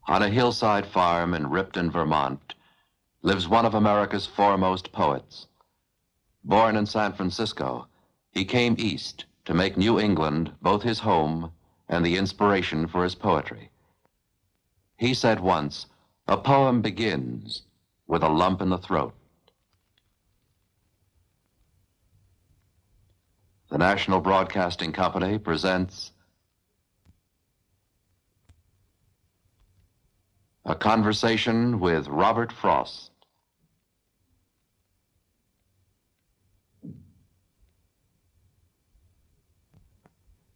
On a hillside farm in Ripton, Vermont, lives one of America's foremost poets. Born in San Francisco, he came east to make New England both his home and the inspiration for his poetry. He said once, "A poem begins with a lump in the throat." The National Broadcasting Company presents A Conversation with Robert Frost.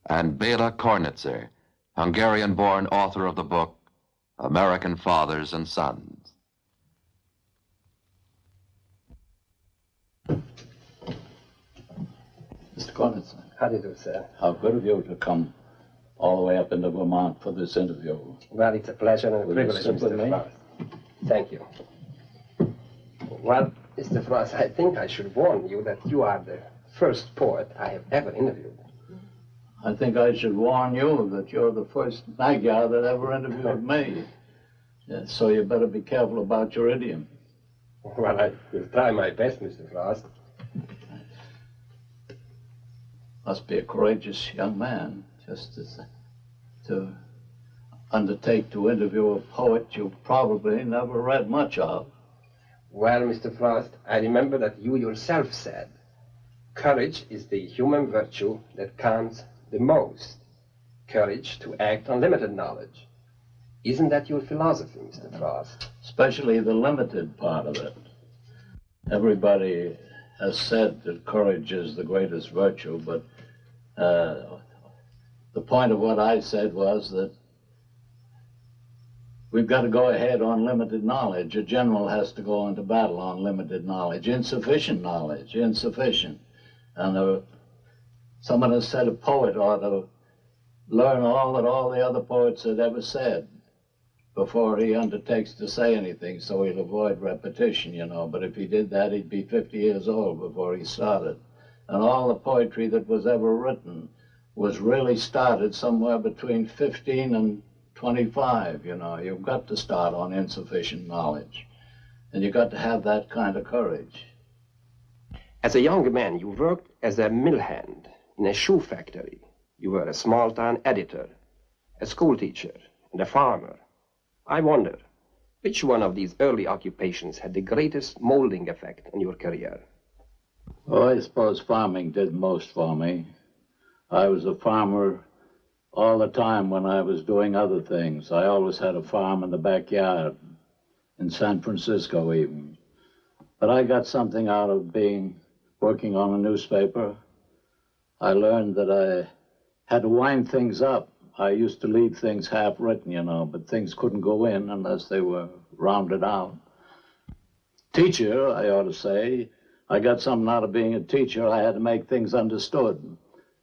And Bela Kornitzer, Hungarian-born author of the book American Fathers and Sons. Mr. Kornitzer. How do you do, sir? How good of you to come all the way up into Vermont for this interview. Well, it's a pleasure and a Will you privilege, sit with Mr. me? Frost. Thank you. Well, Mr. Frost, I think I should warn you that you are the first poet I have ever interviewed. I think I should warn you that you're the first Magyar that ever interviewed me. Yeah, so you better be careful about your idiom. Well, I will try my best, Mr. Frost. Must be a courageous young man, just to undertake to interview a poet you probably never read much of. Well, Mr. Frost, I remember that you yourself said, courage is the human virtue that counts the most. Courage to act on limited knowledge. Isn't that your philosophy, Mr. Frost? Especially the limited part of it. Everybody has said that courage is the greatest virtue, but the point of what I said was that we've got to go ahead on limited knowledge. A general has to go into battle on limited knowledge. Insufficient knowledge, insufficient. And someone has said a poet ought to learn all that all the other poets had ever said before he undertakes to say anything, so he'll avoid repetition, you know. But if he did that, he'd be 50 years old before he started. And all the poetry that was ever written was really started somewhere between 15 and 25, you know. You've got to start on insufficient knowledge. And you've got to have that kind of courage. As a young man, you worked as a mill hand in a shoe factory. You were a small-town editor, a school teacher, and a farmer. I wonder, which one of these early occupations had the greatest molding effect on your career? Well, I suppose farming did most for me. I was a farmer all the time when I was doing other things. I always had a farm in the backyard, in San Francisco even. But I got something out of working on a newspaper. I learned that I had to wind things up. I used to leave things half-written, you know, but things couldn't go in unless they were rounded out. Teacher, I ought to say, I got something out of being a teacher. I had to make things understood.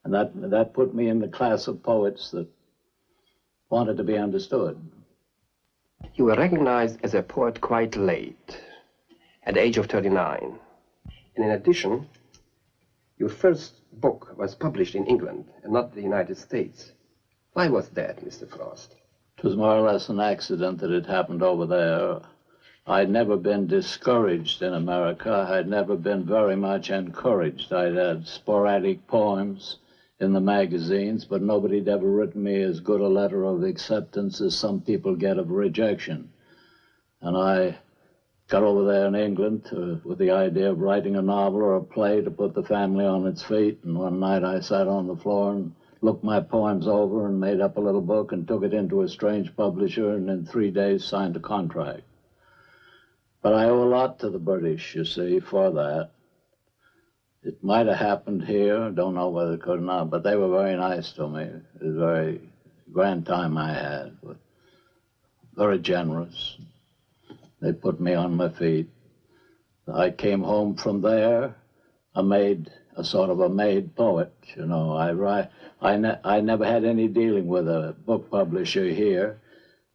And that put me in the class of poets that wanted to be understood. You were recognized as a poet quite late, at the age of 39. And in addition, your first book was published in England and not the United States. Why was that, Mr. Frost? It was more or less an accident that it happened over there. I'd never been discouraged in America. I'd never been very much encouraged. I'd had sporadic poems in the magazines, but nobody'd ever written me as good a letter of acceptance as some people get of rejection. And I got over there in England with the idea of writing a novel or a play to put the family on its feet. And one night I sat on the floor and looked my poems over and made up a little book and took it into a strange publisher, and in 3 days signed a contract. But I owe a lot to the British, you see, for that. It might have happened here, don't know whether it could or not, but they were very nice to me. It was a very grand time I had, but very generous. They put me on my feet. I came home from there, a sort of a made poet, you know. I never had any dealing with a book publisher here,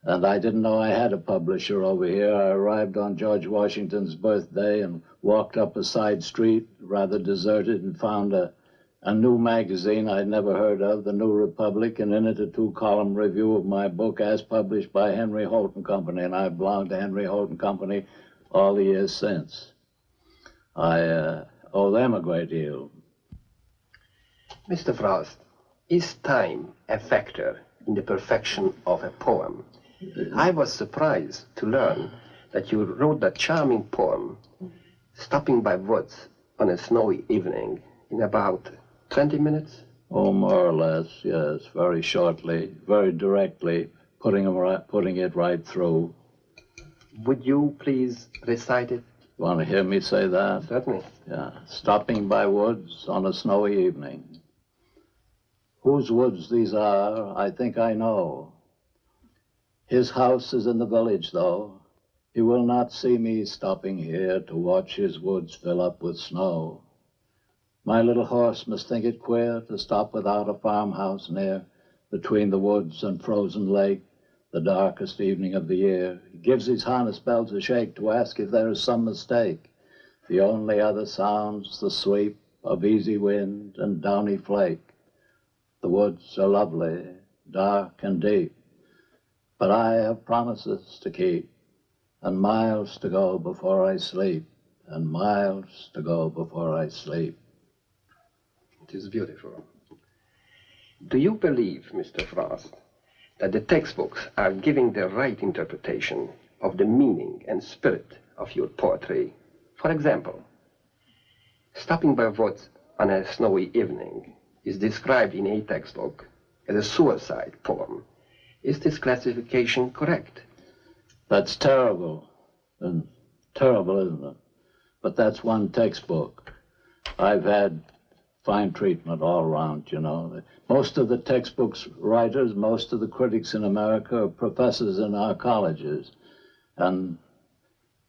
and I didn't know I had a publisher over here. I arrived on George Washington's birthday and walked up a side street, rather deserted, and found a a new magazine I'd never heard of, the New Republic, and in it a 2-column review of my book as published by Henry Holt and Company, and I've belonged to Henry Holt and Company all the years since. I owe them a great deal. Mr. Frost, is time a factor in the perfection of a poem? I was surprised to learn that you wrote that charming poem, Stopping by Woods on a Snowy Evening, in about 20 minutes? Oh, more or less, yes, very shortly, very directly, putting it right through. Would you please recite it? You want to hear me say that? Certainly. Yeah. Stopping by woods on a snowy evening. Whose woods these are, I think I know. His house is in the village, though. He will not see me stopping here to watch his woods fill up with snow. My little horse must think it queer to stop without a farmhouse near, between the woods and frozen lake, the darkest evening of the year. He gives his harness bells a shake to ask if there is some mistake. The only other sounds the sweep of easy wind and downy flake. The woods are lovely, dark and deep, but I have promises to keep, and miles to go before I sleep, and miles to go before I sleep. It is beautiful. Do you believe, Mr. Frost, that the textbooks are giving the right interpretation of the meaning and spirit of your poetry? For example, Stopping by Woods on a Snowy Evening is described in a textbook as a suicide poem. Is this classification correct? That's terrible, and terrible, isn't it? But that's one textbook. I've had fine treatment all around, you know. Most of the textbooks writers, most of the critics in America are professors in our colleges. And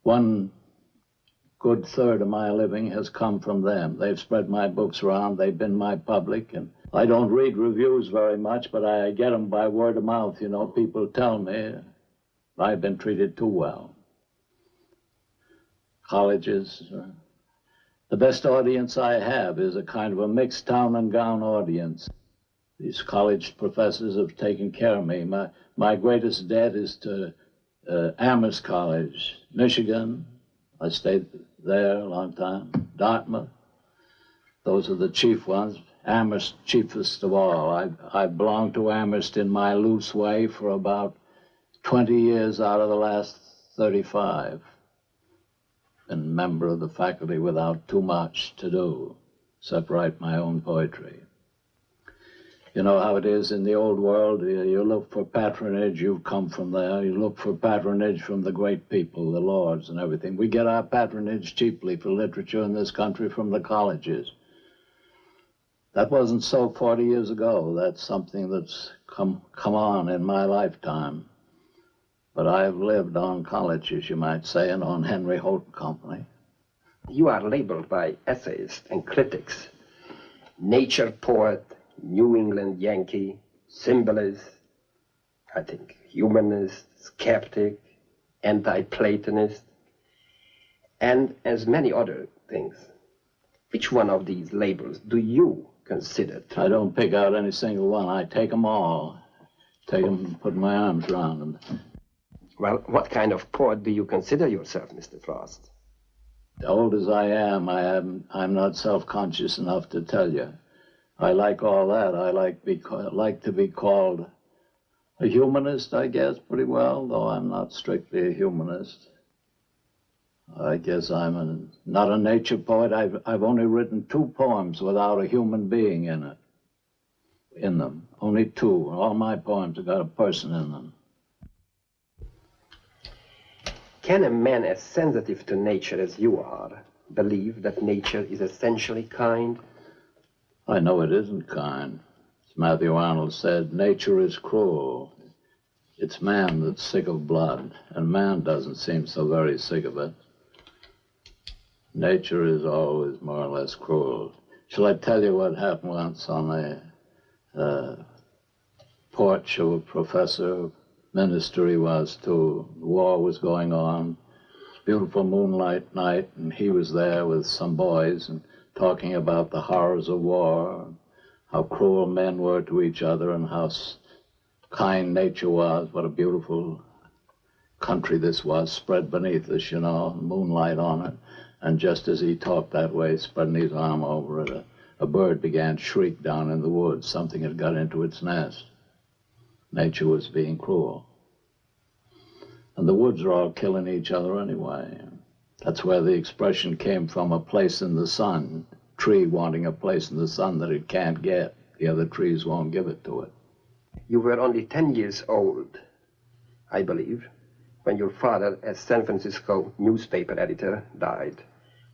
one good third of my living has come from them. They've spread my books around, they've been my public, and I don't read reviews very much, but I get them by word of mouth, you know. People tell me I've been treated too well. Colleges, the best audience I have is a kind of a mixed town and gown audience. These college professors have taken care of me. My greatest debt is to Amherst College, Michigan. I stayed there a long time. Dartmouth. Those are the chief ones. Amherst, chiefest of all. I belonged to Amherst in my loose way for about 20 years out of the last 35. Been member of the faculty without too much to do, except write my own poetry. You know how it is in the old world. You look for patronage, you've come from there. You look for patronage from the great people, the lords and everything. We get our patronage cheaply for literature in this country from the colleges. That wasn't so 40 years ago. That's something that's come on in my lifetime. But I've lived on colleges, you might say, and on Henry Holt Company. You are labeled by essayists and critics nature poet, New England Yankee, symbolist, I think humanist, skeptic, anti-Platonist, and as many other things. Which one of these labels do you consider to... I don't pick out any single one. I take them all. Take them and put my arms around them. Well, what kind of poet do you consider yourself, Mr. Frost? Old as I am, I'm not self-conscious enough to tell you. I like all that. I like to be called a humanist, I guess, pretty well, though I'm not strictly a humanist. I guess I'm not a nature poet. I've only written 2 poems without a human being in them. Only 2. All my poems have got a person in them. Can a man as sensitive to nature as you are believe that nature is essentially kind? I know it isn't kind. As Matthew Arnold said, nature is cruel. It's man that's sick of blood, and man doesn't seem so very sick of it. Nature is always more or less cruel. Shall I tell you what happened once on a porch of a professor, minister he was to? The war was going on. beautiful moonlight night, and he was there with some boys and talking about the horrors of war, how cruel men were to each other, and how kind nature was, what a beautiful country this was, spread beneath us, you know, moonlight on it. And just as he talked that way, spreading his arm over it, a bird began to shriek down in the woods. Something had got into its nest. Nature was being cruel. And the woods are all killing each other anyway. That's where the expression came from, a place in the sun. Tree wanting a place in the sun that it can't get. The other trees won't give it to it. You were only 10 years old, I believe, when your father, as San Francisco newspaper editor, died.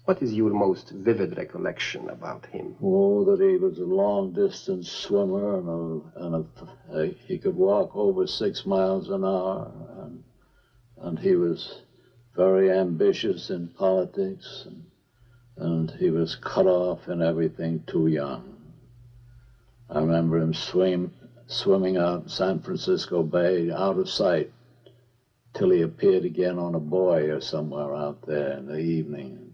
What is your most vivid recollection about him? Oh, that he was a long-distance swimmer, and he could walk over 6 miles an hour, and he was very ambitious in politics, and he was cut off in everything too young. I remember him swimming out in San Francisco Bay, out of sight, till he appeared again on a buoy or somewhere out there in the evening.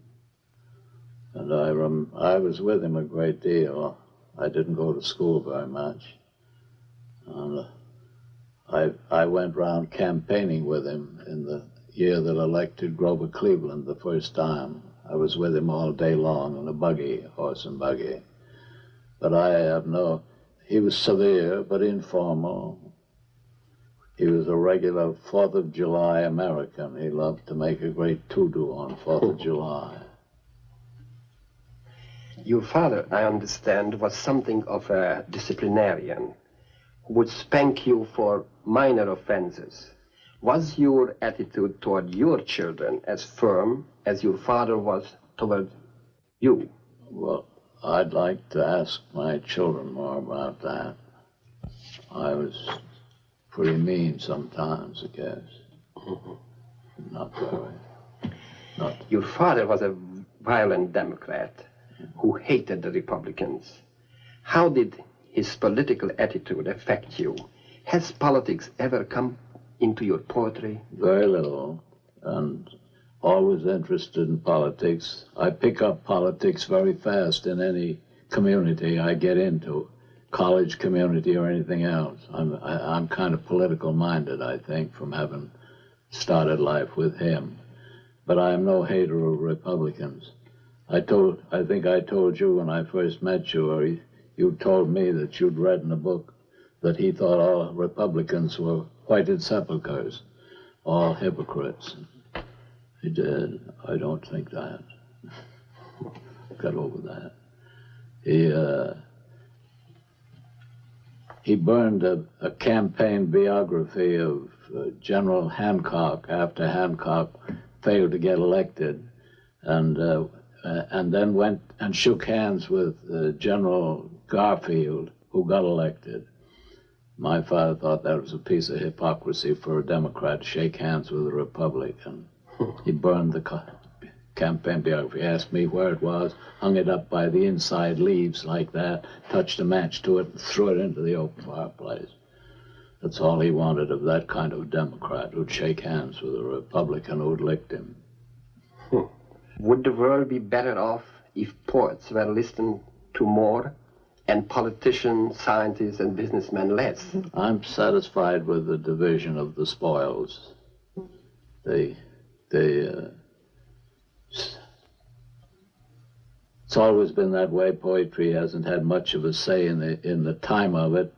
And I was with him a great deal. I didn't go to school very much. And I went round campaigning with him in the year that elected Grover Cleveland the first time. I was with him all day long in a buggy, horse and buggy. But he was severe but informal. He was a regular 4th of July American. He loved to make a great to-do on 4th of July. Your father, I understand, was something of a disciplinarian who would spank you for minor offenses. Was your attitude toward your children as firm as your father was toward you? Well, I'd like to ask my children more about that. I was pretty mean sometimes, I guess. Not very. Your father was a violent Democrat who hated the Republicans. How did his political attitude affect you? Has politics ever come into your poetry? Very little, and always interested in politics. I pick up politics very fast in any community I get into, college community or anything else. I'm kind of political minded, I think, from having started life with him. But I am no hater of Republicans. I think I told you when I first met you, or you told me that you'd read in a book that he thought all Republicans were whited sepulchres, all hypocrites. He did. I don't think that. Got over that. He burned a campaign biography of General Hancock after Hancock failed to get elected, and then went and shook hands with General Garfield, who got elected. My father thought that was a piece of hypocrisy for a Democrat to shake hands with a Republican. He burned the campaign biography, asked me where it was, hung it up by the inside leaves like that, touched a match to it, and threw it into the open fireplace. That's all he wanted of that kind of Democrat who'd shake hands with a Republican who'd licked him. Would the world be better off if poets were listened to more and politicians, scientists, and businessmen less? I'm satisfied with the division of the spoils. It's always been that way. Poetry hasn't had much of a say in the time of it.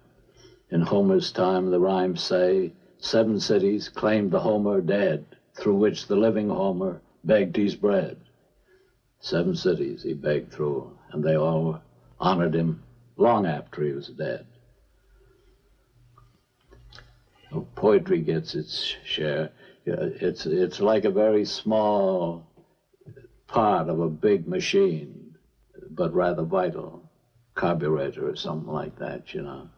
In Homer's time, the rhymes say, 7 cities claimed the Homer dead, through which the living Homer begged his bread. 7 cities he begged through, and they all honored him long after he was dead. So poetry gets its share. It's like a very small part of a big machine, but rather vital. Carburetor or something like that, you know.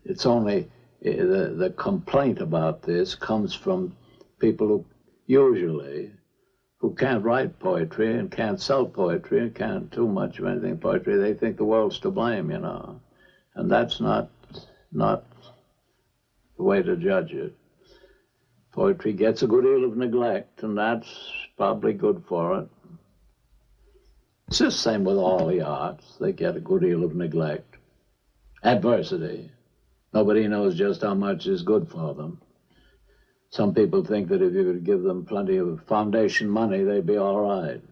It's only, the complaint about this comes from people who can't write poetry and can't sell poetry and can't do much of anything poetry. They think the world's to blame, you know. And that's not the way to judge it. Poetry gets a good deal of neglect, and that's probably good for it. It's just the same with all the arts. They get a good deal of neglect. Adversity. Nobody knows just how much is good for them. Some people think that if you could give them plenty of foundation money, they'd be all right.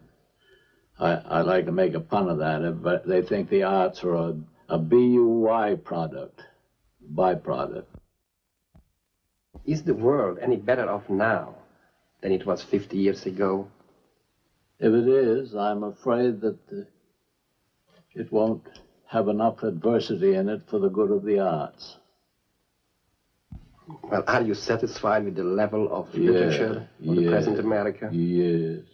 I like to make a pun of that, but they think the arts are a BUY product, byproduct. Is the world any better off now than it was 50 years ago? If it is, I'm afraid that it won't have enough adversity in it for the good of the arts. Well, are you satisfied with the level of literature of the present America? Yes,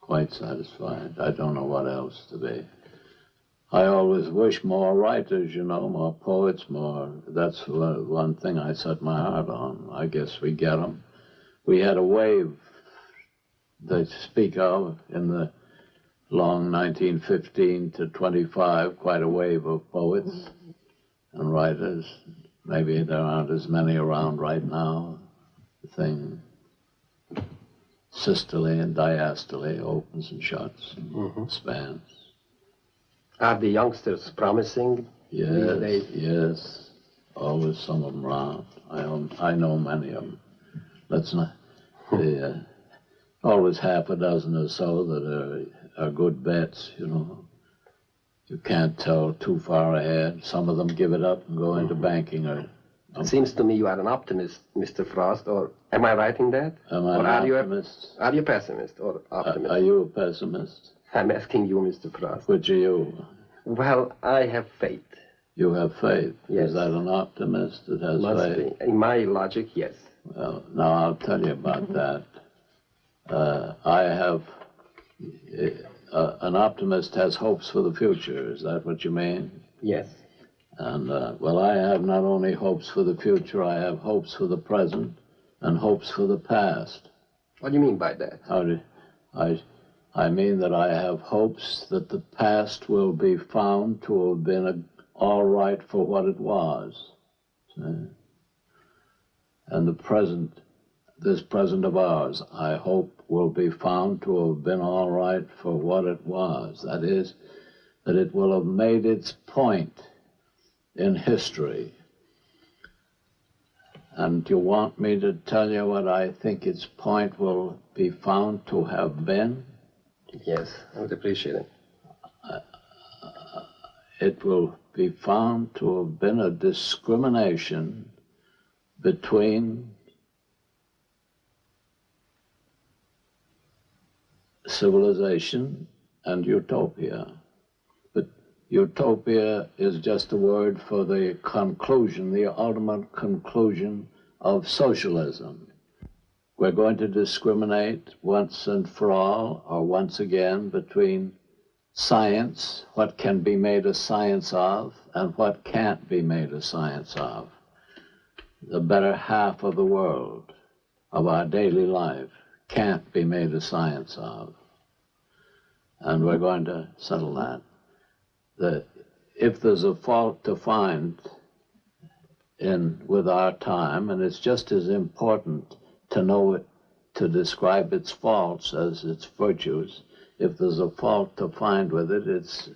quite satisfied. I don't know what else to be. I always wish more writers, you know, more poets, more. That's one thing I set my heart on. I guess we get them. We had a wave they speak of in the long 1915 to 25, quite a wave of poets and writers. Maybe there aren't as many around right now. The thing, systole and diastole, opens and shuts, and spans. Are the youngsters promising these days? Yes. Always some of them around. I know many of them. Let's not. Always half a dozen or so that are good bets, you know. You can't tell too far ahead. Some of them give it up and go into banking. It seems to me you are an optimist, Mr. Frost, or am I right in that? Am I an optimist? Are you a pessimist or optimist? Are you a pessimist? I'm asking you, Mr. Frost. Which are you? Well, I have faith. You have faith? Yes. Is that an optimist that has Must faith? be. In my logic, yes. Well, now I'll tell you about that. I have... an optimist has hopes for the future. Is that what you mean? Yes. And, well, I have not only hopes for the future, I have hopes for the present and hopes for the past. What do you mean by that? I mean that I have hopes that the past will be found to have been all right for what it was. See? And the present, this present of ours, I hope will be found to have been all right for what it was. That is, that it will have made its point in history. And you want me to tell you what I think its point will be found to have been? Yes, I would appreciate it. It will be found to have been a discrimination between civilization and utopia. But utopia is just a word for the conclusion, the ultimate conclusion of socialism. We're going to discriminate once and for all, or once again, between science, what can be made a science of, and what can't be made a science of. The better half of the world, of our daily life, can't be made a science of. And we're going to settle that. If there's a fault to find with our time, and it's just as important to know it, to describe its faults as its virtues. If there's a fault to find with it, it's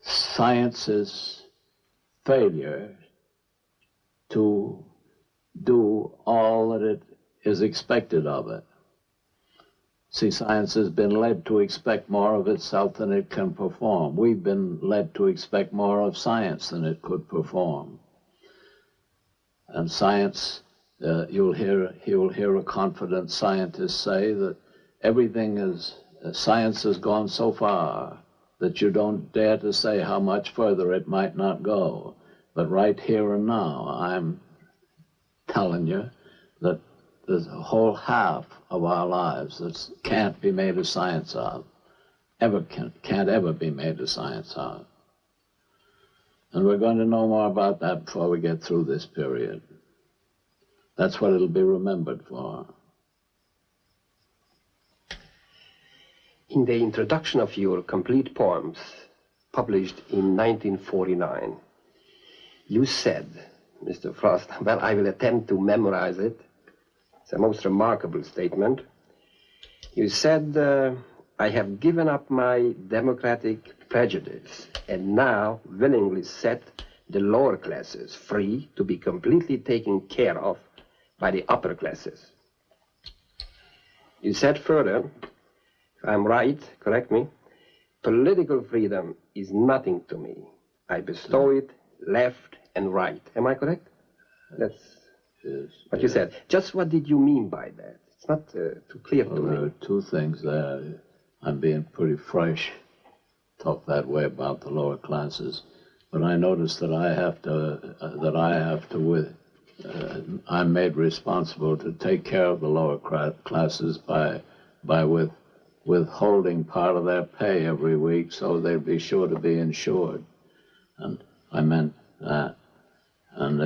science's failure to do all that it is expected of it. See, science has been led to expect more of itself than it can perform. We've been led to expect more of science than it could perform. And science, you'll hear a confident scientist say that science has gone so far that you don't dare to say how much further it might not go. But right here and now, I'm telling you that there's a whole half of our lives that can't be made a science of, can't ever be made a science of. And we're going to know more about that before we get through this period. That's what it'll be remembered for. In the introduction of your complete poems, published in 1949, you said Mr. Frost. Well, I will attempt to memorize it. It's a most remarkable statement. You said, I have given up my democratic prejudice and now willingly set the lower classes free to be completely taken care of by the upper classes. You said further, if I'm right, correct me, political freedom is nothing to me. I bestow it left and right. Am I correct? That's what you said. Just what did you mean by that? It's not too clear to me. There are two things there. I'm being pretty fresh, talk that way about the lower classes, but I noticed that I'm made responsible to take care of the lower classes by withholding part of their pay every week so they'd be sure to be insured. And I meant that. And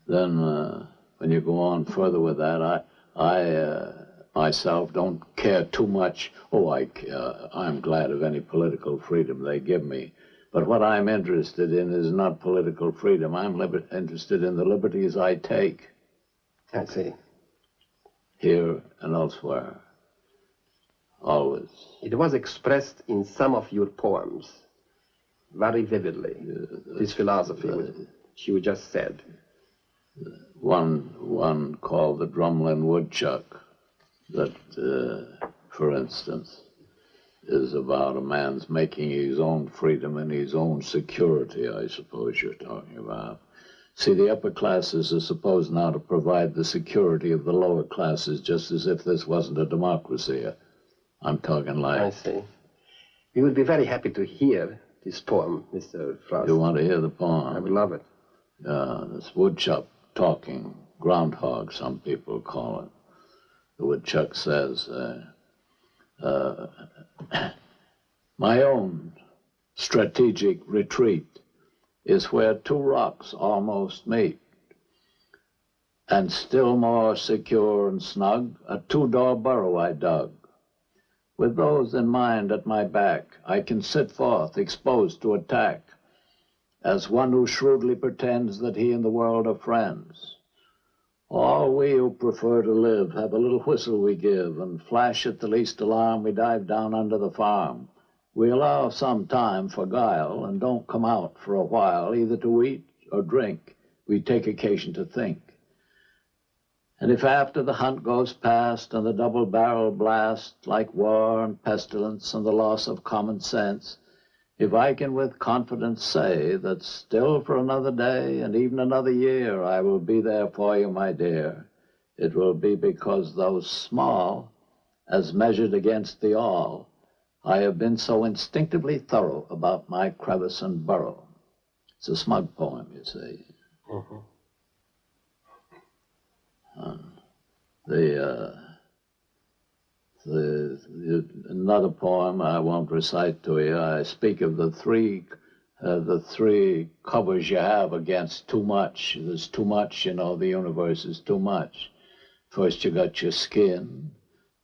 then when you go on further with that, I myself don't care too much. I'm glad of any political freedom they give me. But what I'm interested in is not political freedom. I'm interested in the liberties I take. I see. Here and elsewhere. Always. It was expressed in some of your poems very vividly, this philosophy which you just said. One called the Drumlin Woodchuck, that, for instance, is about a man's making his own freedom and his own security, I suppose you're talking about. See, the upper classes are supposed now to provide the security of the lower classes, just as if this wasn't a democracy. I'm talking like... I see. We would be very happy to hear this poem, Mr. Frost. You want to hear the poem? I would love it. This woodchuck talking, groundhog, some people call it. The woodchuck says, my own strategic retreat is where two rocks almost meet, and still more secure and snug, a two-door burrow I dug. With those in mind at my back, I can sit forth exposed to attack, as one who shrewdly pretends that he and the world are friends. All we who prefer to live have a little whistle we give, and flash at the least alarm we dive down under the farm. We allow some time for guile, and don't come out for a while, either to eat or drink. We take occasion to think. And if after the hunt goes past, and the double-barrel blast, like war and pestilence and the loss of common sense, if I can with confidence say that still for another day and even another year I will be there for you, my dear, it will be because though small, as measured against the all, I have been so instinctively thorough about my crevice and burrow. It's a smug poem, you see. Mm-hmm. Another poem I won't recite to you. I speak of the three covers you have against too much. There's too much, you know, the universe is too much. First you got your skin,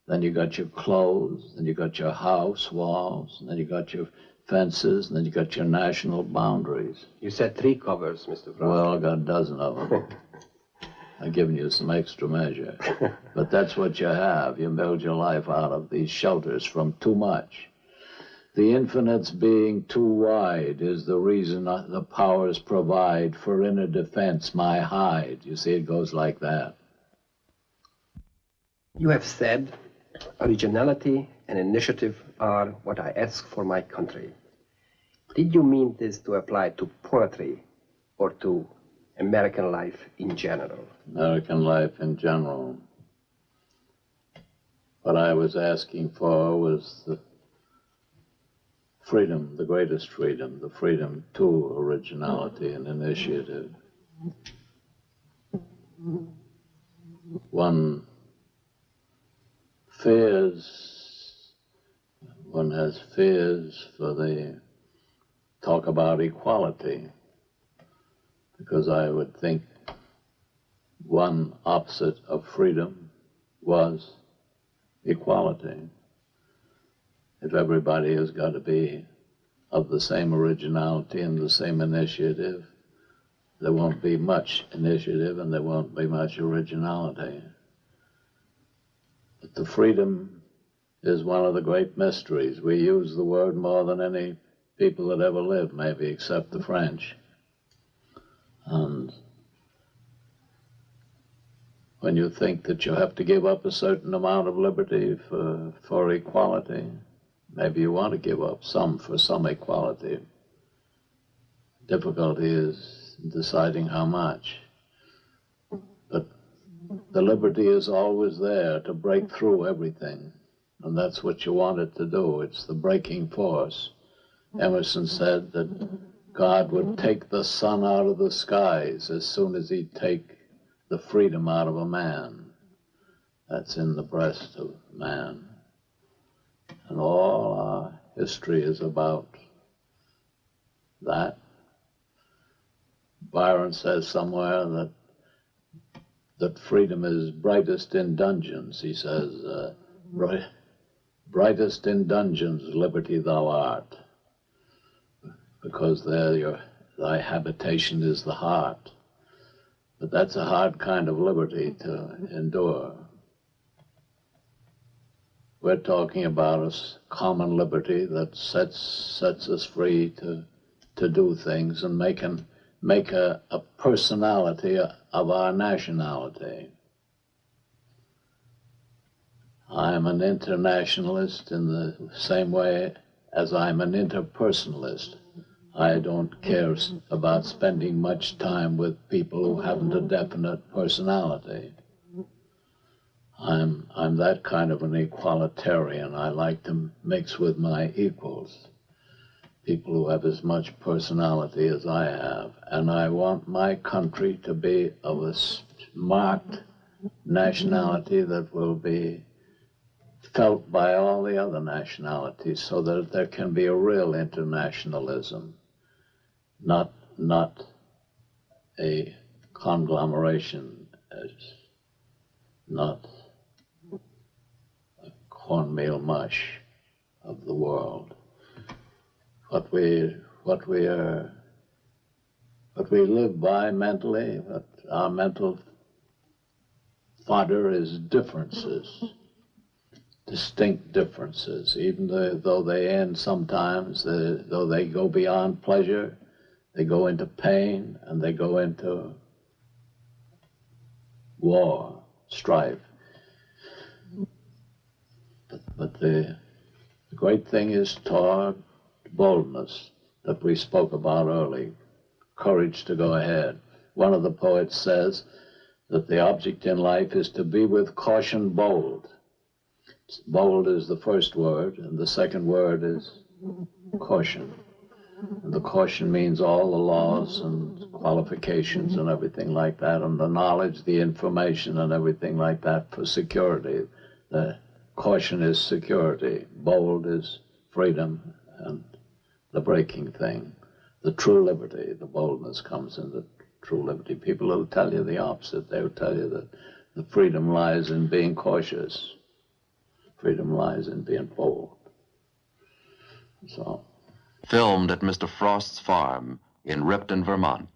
then you got your clothes, then you got your house walls, and then you got your fences, and then you got your national boundaries. You said 3 covers, Mr. Frost. Well, I got a dozen of them. I've given you some extra measure. But that's what you have. You build your life out of these shelters from too much. The infinite's being too wide is the reason the powers provide for inner defense my hide. You see, it goes like that. You have said originality and initiative are what I ask for my country. Did you mean this to apply to poetry or to American life in general? American life in general. What I was asking for was the freedom, the greatest freedom, the freedom to originality and initiative. One has fears for the talk about equality, because I would think one opposite of freedom was equality. If everybody has got to be of the same originality and the same initiative, there won't be much initiative and there won't be much originality. But the freedom is one of the great mysteries. We use the word more than any people that ever lived, maybe except the French. And when you think that you have to give up a certain amount of liberty for equality, maybe you want to give up some for some equality. Difficulty is deciding how much. But the liberty is always there to break through everything. And that's what you want it to do. It's the breaking force. Emerson said that God would take the sun out of the skies as soon as he'd take the freedom out of a man. That's in the breast of man. And all our history is about that. Byron says somewhere that freedom is brightest in dungeons. He says, brightest in dungeons, liberty thou art, because there thy habitation is the heart. But that's a hard kind of liberty to endure. We're talking about a common liberty that sets us free to do things and make a personality of our nationality. I'm an internationalist in the same way as I'm an interpersonalist. I don't care about spending much time with people who haven't a definite personality. I'm that kind of an equalitarian. I like to mix with my equals, people who have as much personality as I have. And I want my country to be of a marked nationality that will be felt by all the other nationalities, so that there can be a real internationalism, not a conglomeration, not a cornmeal mush of the world. What we live by mentally, what our mental fodder is differences. Distinct differences, even though they end sometimes, though they go beyond pleasure, they go into pain and they go into war, strife. But the great thing is toward boldness that we spoke about early, courage to go ahead. One of the poets says that the object in life is to be with caution bold. Bold is the first word, and the second word is caution. And the caution means all the laws and qualifications and everything like that, and the knowledge, the information and everything like that for security. The caution is security. Bold is freedom and the breaking thing. The true liberty, the boldness comes in the true liberty. People will tell you the opposite. They'll tell you that the freedom lies in being cautious. Freedom lies in being bold. So. Filmed at Mr. Frost's farm in Ripton, Vermont.